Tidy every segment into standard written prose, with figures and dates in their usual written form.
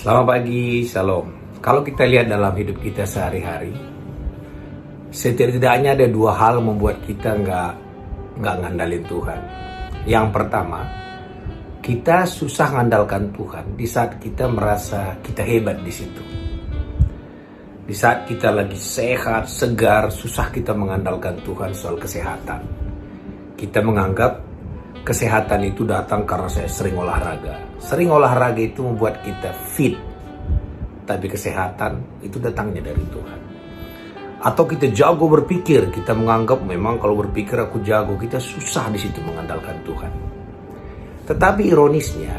Selamat pagi, Shalom. Kalau kita lihat dalam hidup kita sehari-hari, setidaknya ada dua hal membuat kita nggak ngandalin Tuhan. Yang pertama, kita susah ngandalkan Tuhan di saat kita merasa kita hebat di situ. Di saat kita lagi sehat, segar, susah kita mengandalkan Tuhan soal kesehatan. Kita menganggap kesehatan itu datang karena saya sering olahraga. Sering olahraga itu membuat kita fit. Tapi kesehatan itu datangnya dari Tuhan. Atau kita jago berpikir, kita menganggap memang kalau berpikir aku jago, kita susah di situ mengandalkan Tuhan. Tetapi ironisnya,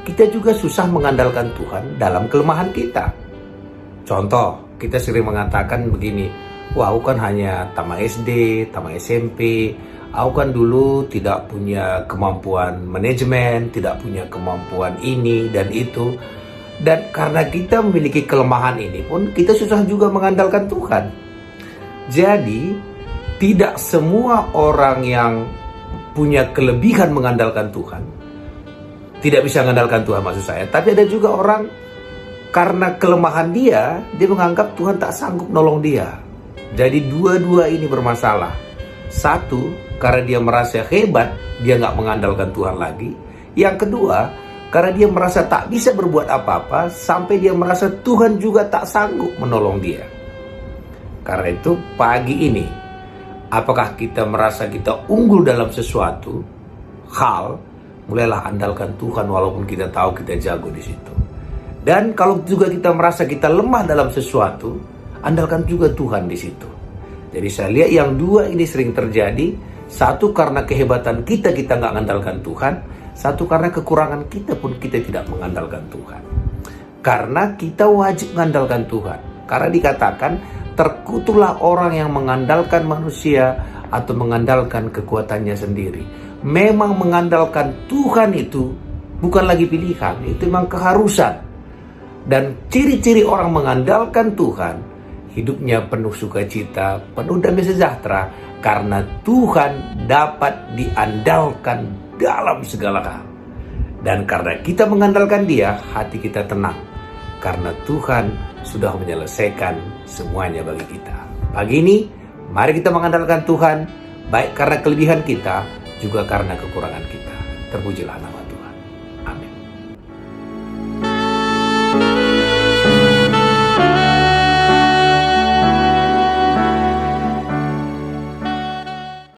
kita juga susah mengandalkan Tuhan dalam kelemahan kita. Contoh, kita sering mengatakan begini, wah aku kan hanya tamat SD, tamat SMP, aku kan dulu tidak punya kemampuan manajemen, tidak punya kemampuan ini dan itu. Dan karena kita memiliki kelemahan ini pun, kita susah juga mengandalkan Tuhan. Jadi, tidak semua orang yang punya kelebihan mengandalkan Tuhan tidak bisa mengandalkan Tuhan, maksud saya. Tapi ada juga orang karena kelemahan dia menganggap Tuhan tak sanggup nolong dia. Jadi dua-dua ini bermasalah. Satu, karena dia merasa hebat, dia nggak mengandalkan Tuhan lagi. Yang kedua, karena dia merasa tak bisa berbuat apa-apa, sampai dia merasa Tuhan juga tak sanggup menolong dia. Karena itu pagi ini, apakah kita merasa kita unggul dalam sesuatu hal, mulailah andalkan Tuhan walaupun kita tahu kita jago di situ. Dan kalau juga kita merasa kita lemah dalam sesuatu, andalkan juga Tuhan di situ. Jadi saya lihat yang dua ini sering terjadi. Satu karena kehebatan kita nggak mengandalkan Tuhan. Satu karena kekurangan kita pun kita tidak mengandalkan Tuhan. Karena kita wajib mengandalkan Tuhan. Karena dikatakan terkutuklah orang yang mengandalkan manusia atau mengandalkan kekuatannya sendiri. Memang mengandalkan Tuhan itu bukan lagi pilihan, itu memang keharusan. Dan ciri-ciri orang mengandalkan Tuhan, hidupnya penuh sukacita, penuh damai sejahtera, karena Tuhan dapat diandalkan dalam segala hal. Dan karena kita mengandalkan Dia, hati kita tenang. Karena Tuhan sudah menyelesaikan semuanya bagi kita. Pagi ini, mari kita mengandalkan Tuhan, baik karena kelebihan kita, juga karena kekurangan kita. Terpujilah nama